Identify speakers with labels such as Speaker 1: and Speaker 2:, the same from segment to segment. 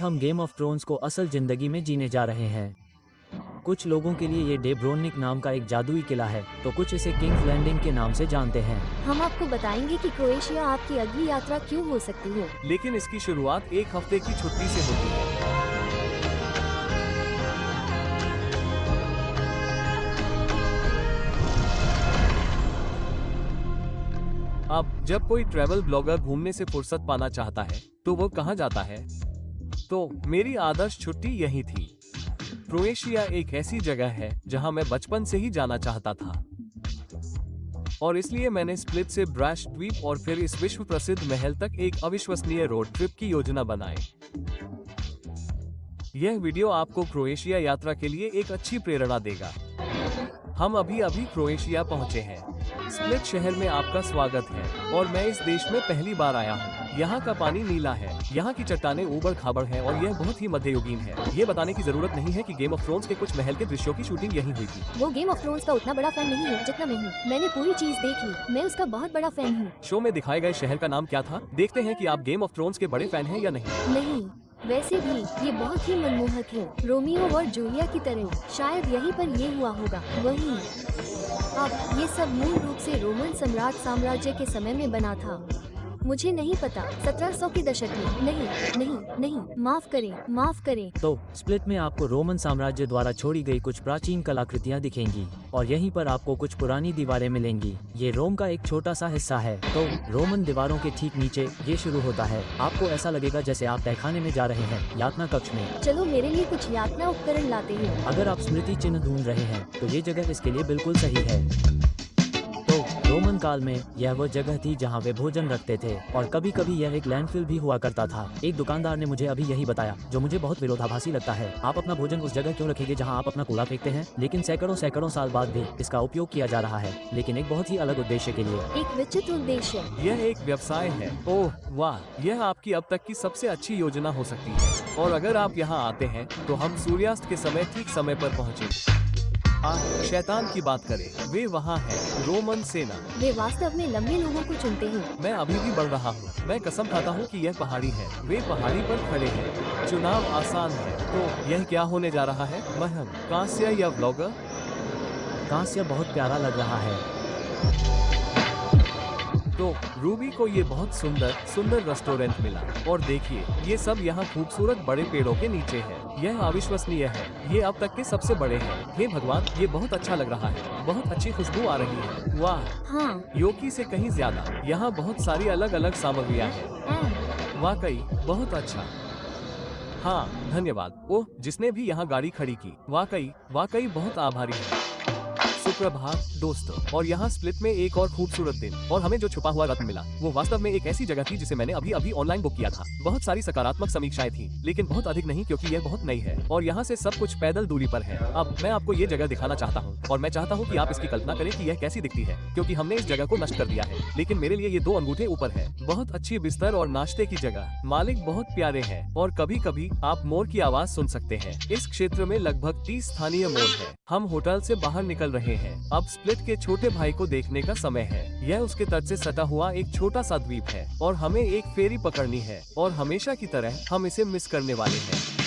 Speaker 1: हम game of thrones को असल जिंदगी में जीने जा रहे हैं। कुछ लोगों के लिए ये डेब्रोनिक नाम का एक जादुई किला है, तो कुछ इसे किंग्स लैंडिंग के नाम से जानते हैं।
Speaker 2: हम आपको बताएंगे कि क्रोएशिया आपकी अगली यात्रा क्यों हो सकती है।
Speaker 3: लेकिन इसकी शुरुआत एक हफ्ते की छुट्टी से होती है। अब जब कोई ट्रैवल ब्लॉगर घूमने से फुर्सत पाना चाहता है तो वो कहाँ जाता है? तो मेरी आदर्श छुट्टी यही थी। क्रोएशिया एक ऐसी जगह है जहां मैं बचपन से ही जाना चाहता था, और इसलिए मैंने स्प्लिट से ब्रैश द्वीप और फिर इस विश्व प्रसिद्ध महल तक एक अविश्वसनीय रोड ट्रिप की योजना बनाई। यह वीडियो आपको क्रोएशिया यात्रा के लिए एक अच्छी प्रेरणा देगा। हम अभी अभी क्रोएशिया पहुंचे हैं। स्प्लिट शहर में आपका स्वागत है, और मैं इस देश में पहली बार आया हूँ। यहाँ का पानी नीला है, यहाँ की चट्टानें ऊबड़ खाबड़ हैं, और यह बहुत ही मध्ययुगीन है। ये बताने की जरूरत नहीं है कि गेम ऑफ थ्रोन्स के कुछ महल के दृश्यों की शूटिंग यहीं हुई थी।
Speaker 2: वो गेम ऑफ थ्रोन्स का उतना बड़ा फैन नहीं है जितना मैं हूँ। मैंने पूरी चीज देख ली, मैं उसका बहुत बड़ा फैन हूँ।
Speaker 3: शो में दिखाए गए शहर का नाम क्या था? देखते हैं कि आप गेम ऑफ थ्रोन्स के बड़े फैन हैं या नहीं।
Speaker 2: नहीं, वैसे भी ये बहुत ही मनमोहक है, रोमियो और जूलिया की तरह। शायद यहीं पर ये हुआ होगा। वही अब ये सब मूल रूप से रोमन सम्राट साम्राज्य के समय में बना था। मुझे नहीं पता, 1700 के दशक में। नहीं नहीं नहीं, माफ करें।
Speaker 1: तो स्प्लिट में आपको रोमन साम्राज्य द्वारा छोड़ी गई कुछ प्राचीन कलाकृतियां दिखेंगी, और यहीं पर आपको कुछ पुरानी दीवारें मिलेंगी। ये रोम का एक छोटा सा हिस्सा है। तो रोमन दीवारों के ठीक नीचे ये शुरू होता है। आपको ऐसा लगेगा जैसे आप तहखाने में जा रहे हैं, यातना कक्ष में।
Speaker 2: चलो मेरे लिए कुछ यातना उपकरण लाते हैं।
Speaker 1: अगर आप स्मृति चिन्ह ढूंढ रहे हैं तो ये जगह इसके लिए बिल्कुल सही है। रोमन काल में यह वो जगह थी जहां वे भोजन रखते थे, और कभी कभी यह एक लैंडफिल भी हुआ करता था। एक दुकानदार ने मुझे अभी यही बताया, जो मुझे बहुत विरोधाभासी लगता है। आप अपना भोजन उस जगह क्यों रखेंगे जहां आप अपना कूड़ा फेंकते हैं? लेकिन सैकड़ों साल बाद भी इसका उपयोग किया जा रहा है, लेकिन एक बहुत ही अलग उद्देश्य के लिए।
Speaker 2: एक विचित्र उद्देश्य।
Speaker 3: यह एक व्यवसाय है। ओह वाह, यह आपकी अब तक की सबसे अच्छी योजना हो सकती है। और अगर आप यहाँ आते हैं तो हम सूर्यास्त के समय ठीक समय पर पहुँचेंगे। शैतान की बात करें, वे वहाँ है, रोमन सेना।
Speaker 2: वे वास्तव में लंबे लोगों को चुनते हैं।
Speaker 3: मैं अभी भी बढ़ रहा हूँ। मैं कसम खाता हूँ कि यह पहाड़ी है। वे पहाड़ी पर खड़े हैं। चुनाव आसान है। तो यह क्या होने जा रहा है? महल, कांस्य या ब्लॉगर?
Speaker 1: कांस्य बहुत प्यारा लग रहा है।
Speaker 3: तो रूबी को ये बहुत सुंदर रेस्टोरेंट मिला, और देखिए ये सब यहाँ खूबसूरत बड़े पेड़ों के नीचे है। यह अविश्वसनीय है। ये अब तक के सबसे बड़े हैं। हे भगवान, ये बहुत अच्छा लग रहा है। बहुत अच्छी खुशबू आ रही है। वाह
Speaker 2: हाँ,
Speaker 3: योकी से कहीं ज्यादा। यहाँ बहुत सारी अलग अलग सामग्रियाँ हैं। वाकई बहुत अच्छा। हाँ धन्यवाद। ओह, जिसने भी यहाँ गाड़ी खड़ी की, वाकई बहुत आभारी है। सुप्रभात दोस्तों, और यहाँ स्प्लिट में एक और खूबसूरत दिन, और हमें जो छुपा हुआ रत्न मिला वो वास्तव में एक ऐसी जगह थी जिसे मैंने अभी अभी ऑनलाइन बुक किया था। बहुत सारी सकारात्मक समीक्षाएं थी, लेकिन बहुत अधिक नहीं, क्योंकि यह बहुत नई है और यहाँ से सब कुछ पैदल दूरी पर है। अब मैं आपको ये जगह दिखाना चाहता हूँ, और मैं चाहता हूँ कि आप इसकी कल्पना करें कि यह कैसी दिखती है, क्योंकि हमने इस जगह को नष्ट कर दिया है। लेकिन मेरे लिए ये 2 अंगूठे ऊपर है। बहुत अच्छी बिस्तर और नाश्ते की जगह। मालिक बहुत प्यारे हैं, और कभी कभी आप मोर की आवाज सुन सकते हैं। इस क्षेत्र में लगभग 30 स्थानीय मोर है। हम होटल से बाहर निकल रहे हैं। अब स्प्लिट के छोटे भाई को देखने का समय है। यह उसके तट से सटा हुआ एक छोटा सा द्वीप है, और हमें एक फेरी पकड़नी है, और हमेशा की तरह हम इसे मिस करने वाले हैं।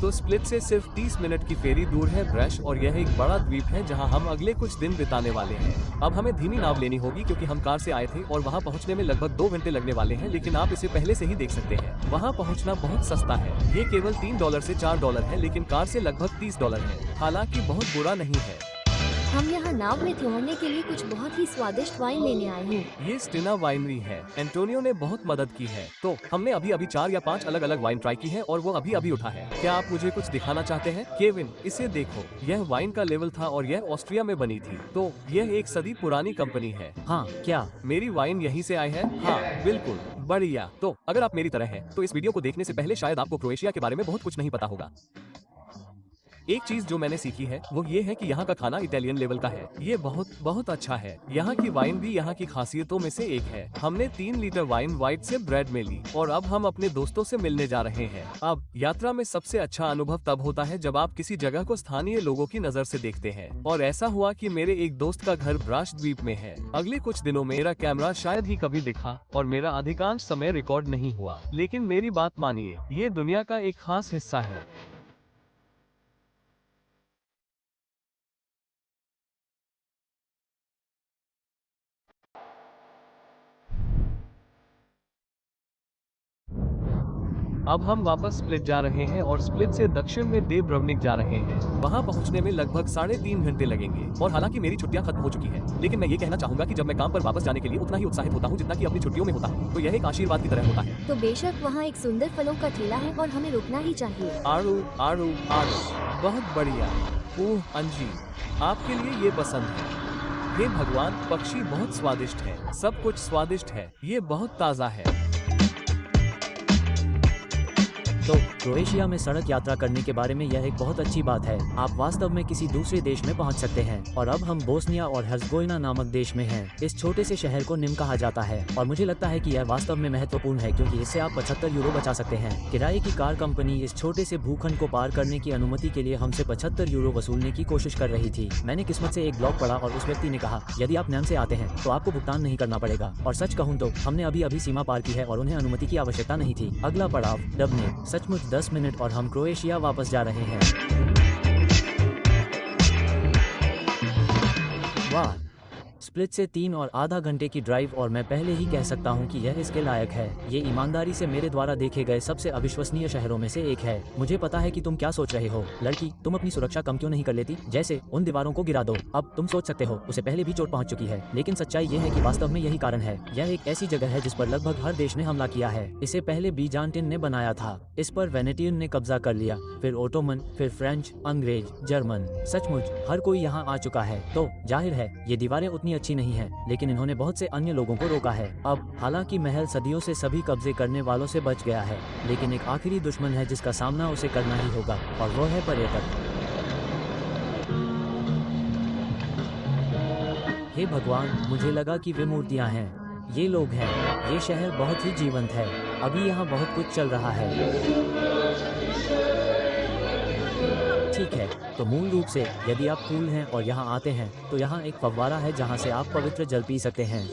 Speaker 3: तो स्प्लिट से सिर्फ 30 मिनट की फेरी दूर है ब्रश, और यह एक बड़ा द्वीप है जहां हम अगले कुछ दिन बिताने वाले हैं। अब हमें धीमी नाव लेनी होगी, क्योंकि हम कार से आए थे और वहां पहुंचने में लगभग 2 घंटे लगने वाले हैं। लेकिन आप इसे पहले से ही देख सकते हैं। वहां पहुंचना बहुत सस्ता है। ये केवल $3 से $4 है, लेकिन कार से लगभग $30 है। हालांकि बहुत बुरा नहीं है।
Speaker 2: हम यहाँ नाव में ठहरने के लिए कुछ बहुत ही स्वादिष्ट वाइन लेने आए हैं।
Speaker 3: ये स्टिना वाइनरी है। एंटोनियो ने बहुत मदद की है। तो हमने अभी अभी 4 या 5 अलग अलग वाइन ट्राई की है, और वो अभी अभी उठा है। क्या आप मुझे कुछ दिखाना चाहते हैं? केविन, इसे देखो। यह वाइन का लेवल था, और यह ऑस्ट्रिया में बनी थी। तो यह एक सदी पुरानी कंपनी है।
Speaker 1: हाँ क्या
Speaker 3: मेरी वाइन यहीं से आई है? हाँ बिल्कुल, बढ़िया। तो अगर आप मेरी तरह हैं, तो इस वीडियो को देखने से पहले शायद आपको क्रोएशिया के बारे में बहुत कुछ नहीं पता होगा। एक चीज जो मैंने सीखी है वो ये है कि यहाँ का खाना इटालियन लेवल का है। ये बहुत बहुत अच्छा है। यहाँ की वाइन भी यहाँ की खासियतों में से एक है। हमने 3 लीटर वाइन व्हाइट से ब्रेड में ली और अब हम अपने दोस्तों से मिलने जा रहे हैं। अब यात्रा में सबसे अच्छा अनुभव तब होता है जब आप किसी जगह को स्थानीय लोगों की नजर से देखते हैं। और ऐसा हुआ कि मेरे एक दोस्त का घर ब्राश द्वीप में है। अगले कुछ दिनों में मेरा कैमरा शायद ही कभी दिखा और मेरा अधिकांश समय रिकॉर्ड नहीं हुआ, लेकिन मेरी बात मानिए, ये दुनिया का एक खास हिस्सा है। अब हम वापस स्प्लिट जा रहे हैं और स्प्लिट से दक्षिण में देब्रवनिक जा रहे हैं। वहां पहुंचने में लगभग 3.5 घंटे लगेंगे। और हालांकि मेरी छुट्टियां खत्म हो चुकी हैं, लेकिन मैं ये कहना चाहूंगा कि जब मैं काम पर वापस जाने के लिए उतना ही उत्साहित होता हूं जितना कि अपनी छुट्टियों में होता हूं, तो यह एक आशीर्वाद की तरह होता है।
Speaker 2: तो बेशक वहाँ एक सुंदर फलों का ठेला है और हमें रुकना ही चाहिए।
Speaker 3: आड़ू आड़ू आड़ू, बहुत बढ़िया। ओह अंजी, आपके लिए ये पसंद है। हे भगवान, पक्षी बहुत स्वादिष्ट है। सब कुछ स्वादिष्ट है। ये बहुत ताज़ा है।
Speaker 1: तो क्रोएशिया में सड़क यात्रा करने के बारे में यह एक बहुत अच्छी बात है। आप वास्तव में किसी दूसरे देश में पहुंच सकते हैं। और अब हम बोस्निया और हर्ज़गोविना नामक देश में हैं। इस छोटे से शहर को निम कहा जाता है और मुझे लगता है कि यह वास्तव में महत्वपूर्ण है क्योंकि इससे आप 75 यूरो बचा सकते हैं। किराए की कार कंपनी इस छोटे से भूखंड को पार करने की अनुमति के लिए हमसे 75 यूरो वसूलने की कोशिश कर रही थी। मैंने किस्मत से एक ब्लॉग पढ़ा और उस व्यक्ति ने कहा, यदि आप नैम से आते हैं तो आपको भुगतान नहीं करना पड़ेगा। और सच कहूँ तो हमने अभी सीमा पार की है और उन्हें अनुमति की आवश्यकता नहीं थी। अगला पड़ाव डबने, सचमुच 10 मिनट और हम क्रोएशिया वापस जा रहे हैं। वाह, स्प्लिट से 3.5 घंटे की ड्राइव और मैं पहले ही कह सकता हूं कि यह इसके लायक है। ये ईमानदारी से मेरे द्वारा देखे गए सबसे अविश्वसनीय शहरों में से एक है। मुझे पता है कि तुम क्या सोच रहे हो, लड़की तुम अपनी सुरक्षा कम क्यों नहीं कर लेती, जैसे उन दीवारों को गिरा दो। अब तुम सोच सकते हो उसे पहले भी चोट पहुंच चुकी है, लेकिन सच्चाई ये है कि वास्तव में यही कारण है। यह एक ऐसी जगह है जिस पर लगभग हर देश ने हमला किया है। इसे पहले बीजांटिन ने बनाया था, इस पर वेनेटियन ने कब्जा कर लिया, फिर ओटोमन, फिर फ्रेंच, अंग्रेज, जर्मन। सचमुच हर कोई यहाँ आ चुका है। तो जाहिर है ये दीवारें उतनी अच्छी नहीं है, लेकिन इन्होंने बहुत से अन्य लोगों को रोका है। अब हालांकि महल सदियों से सभी कब्जे करने वालों से बच गया है, लेकिन एक आखिरी दुश्मन है जिसका सामना उसे करना ही होगा और वो है पर्यटक। हे भगवान, मुझे लगा कि वे मूर्तियां हैं। ये लोग हैं। ये शहर बहुत ही जीवंत है। अभी यहाँ बहुत कुछ चल रहा है। ठीक है, तो मूल रूप से यदि आप कूल हैं और यहाँ आते हैं तो यहाँ एक फव्वारा है जहाँ से आप पवित्र जल पी सकते हैं।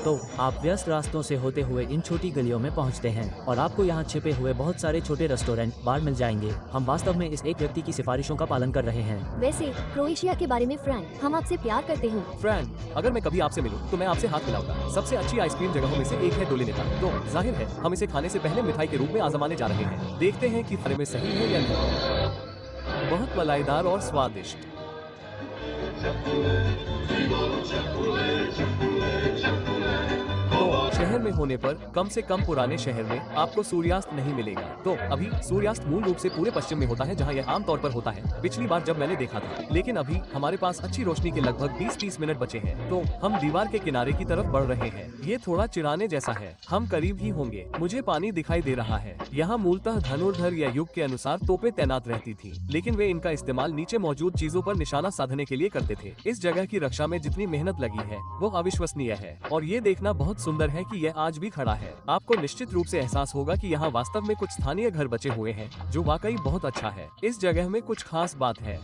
Speaker 1: तो आप व्यस्त रास्तों से होते हुए इन छोटी गलियों में पहुँचते हैं और आपको यहाँ छिपे हुए बहुत सारे छोटे रेस्टोरेंट, बार मिल जाएंगे। हम वास्तव में इस एक व्यक्ति की सिफारिशों का पालन कर रहे हैं।
Speaker 2: वैसे क्रोएशिया के बारे में फ्रैंक, हम आपसे प्यार करते हैं।
Speaker 3: फ्रैंक, अगर मैं कभी आपसे मिलूं तो मैं आपसे हाथ मिलाऊंगा। सबसे अच्छी आइसक्रीम जगहों में से एक है डोलिनेटा। तो जाहिर है हम इसे खाने से पहले मिठाई के रूप में आजमाने जा रहे हैं। देखते हैं कि खाने में सही है या नहीं। बहुत मलाईदार और स्वादिष्ट। तो शहर में होने पर कम से कम पुराने शहर में आपको सूर्यास्त नहीं मिलेगा। तो अभी सूर्यास्त मूल रूप से पूरे पश्चिम में होता है जहां यह आमतौर पर होता है, पिछली बार जब मैंने देखा था। लेकिन अभी हमारे पास अच्छी रोशनी के लगभग 20-30 मिनट बचे हैं। तो हम दीवार के किनारे की तरफ बढ़ रहे हैं। ये थोड़ा चिढ़ाने जैसा है। हम करीब ही होंगे। मुझे पानी दिखाई दे रहा है। यहाँ मूलतः धनुर्धर या युग के अनुसार तोपें तैनात रहती थी, लेकिन वे इनका इस्तेमाल नीचे मौजूद चीजों पर निशाना साधने के लिए करते थे। इस जगह की रक्षा में जितनी मेहनत लगी है वो अविश्वसनीय है और ये देखना बहुत सुंदर है कि यह आज भी खड़ा है। आपको निश्चित रूप से एहसास होगा कि यहाँ वास्तव में कुछ स्थानीय घर बचे हुए हैं, जो वाकई बहुत अच्छा है। इस जगह में कुछ खास बात है।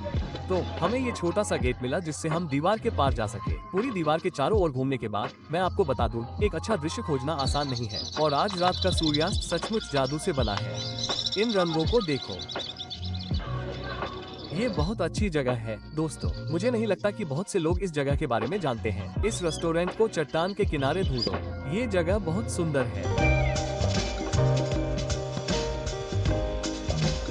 Speaker 3: तो हमें ये छोटा सा गेट मिला जिससे हम दीवार के पार जा सके। पूरी दीवार के चारों ओर घूमने के बाद मैं आपको बता दूं, एक अच्छा दृश्य खोजना आसान नहीं है और आज रात का सूर्यास्त सचमुच जादू से बना है। इन रंगों को देखो, ये बहुत अच्छी जगह है दोस्तों। मुझे नहीं लगता कि बहुत से लोग इस जगह के बारे में जानते हैं। इस रेस्टोरेंट को चट्टान के किनारे ढूंढो। ये जगह बहुत सुंदर है।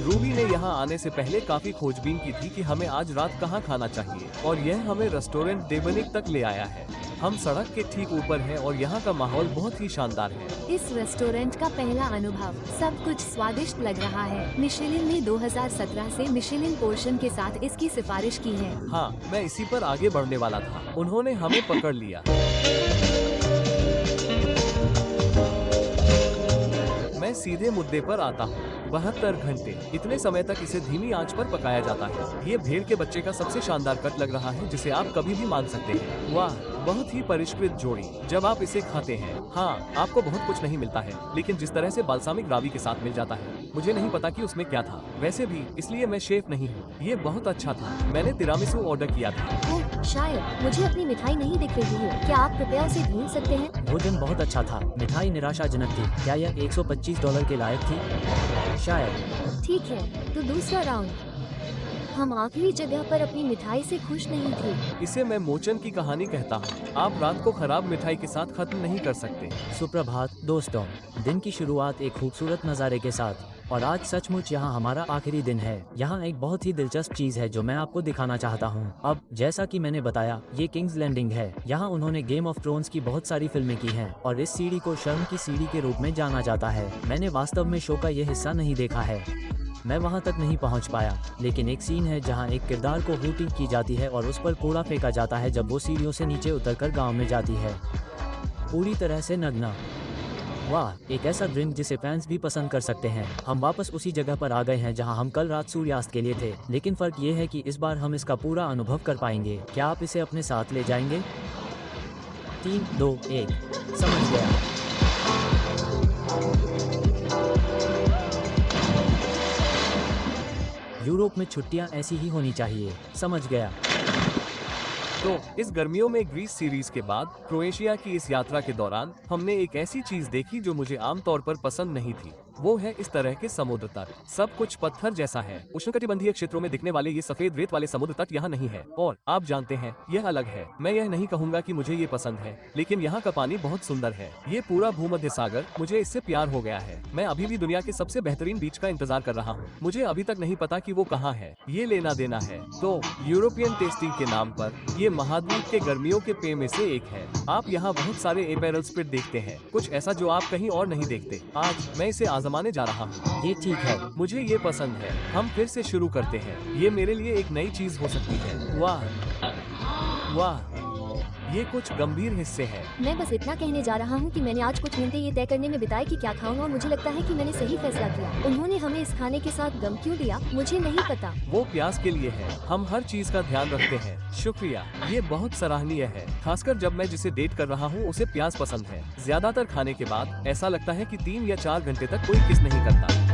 Speaker 3: रूबी ने यहाँ आने से पहले काफी खोजबीन की थी कि हमें आज रात कहाँ खाना चाहिए और यह हमें रेस्टोरेंट देवनिक तक ले आया है। हम सड़क के ठीक ऊपर हैं और यहाँ का माहौल बहुत ही शानदार है।
Speaker 2: इस रेस्टोरेंट का पहला अनुभव, सब कुछ स्वादिष्ट लग रहा है। मिशेलिन ने 2017 से मिशेलिन पोर्शन के साथ इसकी सिफारिश की है।
Speaker 3: हाँ, मैं इसी पर आगे बढ़ने वाला था। उन्होंने हमें पकड़ लिया। मैं सीधे मुद्दे पर आता हूँ। 72 घंटे। इतने समय तक इसे धीमी आंच पर पकाया जाता है। ये भेड़ के बच्चे का सबसे शानदार कट लग रहा है जिसे आप कभी भी मान सकते हैं। वाह, बहुत ही परिष्कृत जोड़ी। जब आप इसे खाते हैं, हाँ, आपको बहुत कुछ नहीं मिलता है, लेकिन जिस तरह से बाल्सामिक रावी के साथ मिल जाता है, मुझे नहीं पता कि उसमें क्या था। वैसे भी इसलिए मैं शेफ नहीं हूँ। ये बहुत अच्छा था। मैंने तिरामिसू ऑर्डर किया था।
Speaker 2: ओह, शायद मुझे अपनी मिठाई नहीं दिख रही है। क्या आप कृपया उसे ढूंढ सकते हैं?
Speaker 1: भोजन बहुत अच्छा था। मिठाई निराशाजनक थी। क्या यह $125 के लायक थी? शायद।
Speaker 2: ठीक है, तो दूसरा राउंड। हम आखिरी जगह पर अपनी मिठाई से खुश नहीं थे।
Speaker 3: इसे मैं मोचन की कहानी कहता हूँ। आप रात को खराब मिठाई के साथ खत्म नहीं कर सकते।
Speaker 1: सुप्रभात दोस्तों, दिन की शुरुआत एक खूबसूरत नज़ारे के साथ, और आज सचमुच यहाँ हमारा आखिरी दिन है। यहाँ एक बहुत ही दिलचस्प चीज है जो मैं आपको दिखाना चाहता हूँ। अब जैसा कि मैंने बताया, ये किंग्स लैंडिंग है। यहाँ उन्होंने गेम ऑफ थ्रोन्स की बहुत सारी फिल्में की हैं और इस सीढ़ी को शर्म की सीढ़ी के रूप में जाना जाता है। मैंने वास्तव में शो का ये हिस्सा नहीं देखा है, मैं वहाँ तक नहीं पहुँच पाया, लेकिन एक सीन है जहाँ एक किरदार को हूटिंग की जाती है और उस पर कूड़ा फेंका जाता है जब वो सीढ़ियों से नीचे उतरकर गाँव में जाती है, पूरी तरह से नग्ना। वाह, एक ऐसा ड्रिंक जिसे फैंस भी पसंद कर सकते हैं। हम वापस उसी जगह पर आ गए हैं जहां हम कल रात सूर्यास्त के लिए थे, लेकिन फर्क ये है कि इस बार हम इसका पूरा अनुभव कर पाएंगे। क्या आप इसे अपने साथ ले जाएंगे? 3, 2, 1, समझ गया। यूरोप में छुट्टियां ऐसी ही होनी चाहिए, समझ गया।
Speaker 3: तो इस गर्मियों में ग्रीस सीरीज के बाद क्रोएशिया की इस यात्रा के दौरान हमने एक ऐसी चीज देखी जो मुझे आमतौर पर पसंद नहीं थी। वो है इस तरह के समुद्र तट। सब कुछ पत्थर जैसा है। उष्णकटिबंधीय क्षेत्रों में दिखने वाले ये सफेद रेत वाले समुद्र तट यहाँ नहीं है, और आप जानते हैं, यह अलग है। मैं यह नहीं कहूँगा कि मुझे ये पसंद है, लेकिन यहाँ का पानी बहुत सुंदर है। ये पूरा भूमध्य सागर, मुझे इससे प्यार हो गया है। मैं अभी भी दुनिया के सबसे बेहतरीन बीच का इंतजार कर रहा हूँ। मुझे अभी तक नहीं पता कि वो कहाँ है। ये लेना देना है। तो यूरोपियन टेस्टिंग के नाम पर ये महाद्वीप के गर्मियों के पेय में से एक है। आप यहाँ बहुत सारे एपेरल स्पिरिट देखते हैं, कुछ ऐसा जो आप कहीं और नहीं देखते। आज मैं इसे आजमाने जा रहा हूँ।
Speaker 1: ये ठीक है,
Speaker 3: मुझे ये पसंद है। हम फिर से शुरू करते हैं। ये मेरे लिए एक नई चीज हो सकती है। वाह वाह, ये कुछ गंभीर हिस्से हैं।
Speaker 2: मैं बस इतना कहने जा रहा हूँ कि मैंने आज कुछ घंटे ये तय करने में बिताए कि क्या खाऊं, और मुझे लगता है कि मैंने सही फैसला किया। उन्होंने हमें इस खाने के साथ गम क्यों दिया, मुझे नहीं पता।
Speaker 3: वो प्यास के लिए है। हम हर चीज का ध्यान रखते हैं। शुक्रिया, ये बहुत सराहनीय है, खासकर जब मैं जिसे डेट कर रहा हूँ उसे प्यास पसंद है। ज्यादातर खाने के बाद ऐसा लगता है कि 3 या 4 घंटे तक कोई किस नहीं करता।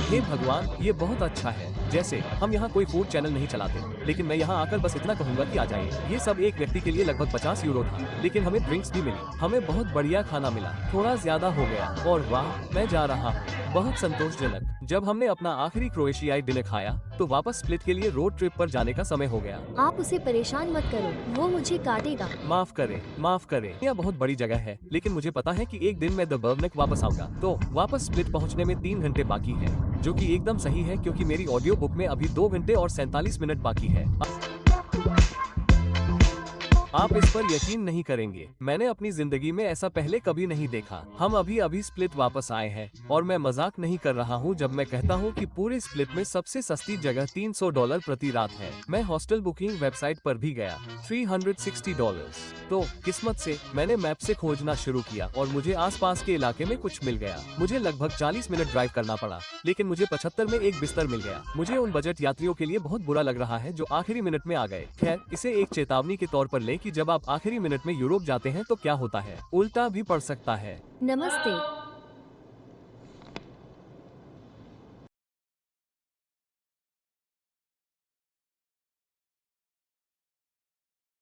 Speaker 3: हे भगवान, ये बहुत अच्छा है। जैसे हम यहाँ कोई फूड चैनल नहीं चलाते, लेकिन मैं यहाँ आकर बस इतना कहूँगा कि आ जाइए। ये सब एक व्यक्ति के लिए लगभग 50 यूरो था, लेकिन हमें ड्रिंक्स भी मिली। हमें बहुत बढ़िया खाना मिला, थोड़ा ज्यादा हो गया, और वाह, मैं जा रहा हूँ। बहुत संतोषजनक। जब हमने अपना आखिरी क्रोएशियाई डिनर खाया, तो वापस स्प्लिट के लिए रोड ट्रिप पर जाने का समय हो गया।
Speaker 2: आप उसे परेशान मत करो, वो मुझे काटेगा।
Speaker 3: माफ करें, माफ करें। यह बहुत बड़ी जगह है, लेकिन मुझे पता है कि एक दिन मैं दबर्बनेक वापस आऊंगा। तो वापस स्प्लिट पहुंचने में 3 घंटे बाकी है, जो कि एकदम सही है क्योंकि मेरी ऑडियो बुक में अभी 2 घंटे और 47 मिनट बाकी है। आप इस पर यकीन नहीं करेंगे, मैंने अपनी जिंदगी में ऐसा पहले कभी नहीं देखा। हम अभी स्प्लिट वापस आए हैं, और मैं मजाक नहीं कर रहा हूँ जब मैं कहता हूँ कि पूरे स्प्लिट में सबसे सस्ती जगह $300 प्रति रात है। मैं हॉस्टल बुकिंग वेबसाइट पर भी गया, $360। तो किस्मत से मैंने मैप से खोजना शुरू किया और मुझे आसपास के इलाके में कुछ मिल गया। मुझे लगभग 40 मिनट ड्राइव करना पड़ा, लेकिन मुझे 75 में एक बिस्तर मिल गया। मुझे उन बजट यात्रियों के लिए बहुत बुरा लग रहा है जो आखिरी मिनट में आ गए। खैर, इसे एक चेतावनी के तौर पर ले कि जब आप आखिरी मिनट में यूरोप जाते हैं तो क्या होता है, उल्टा भी पड़ सकता है।
Speaker 2: नमस्ते,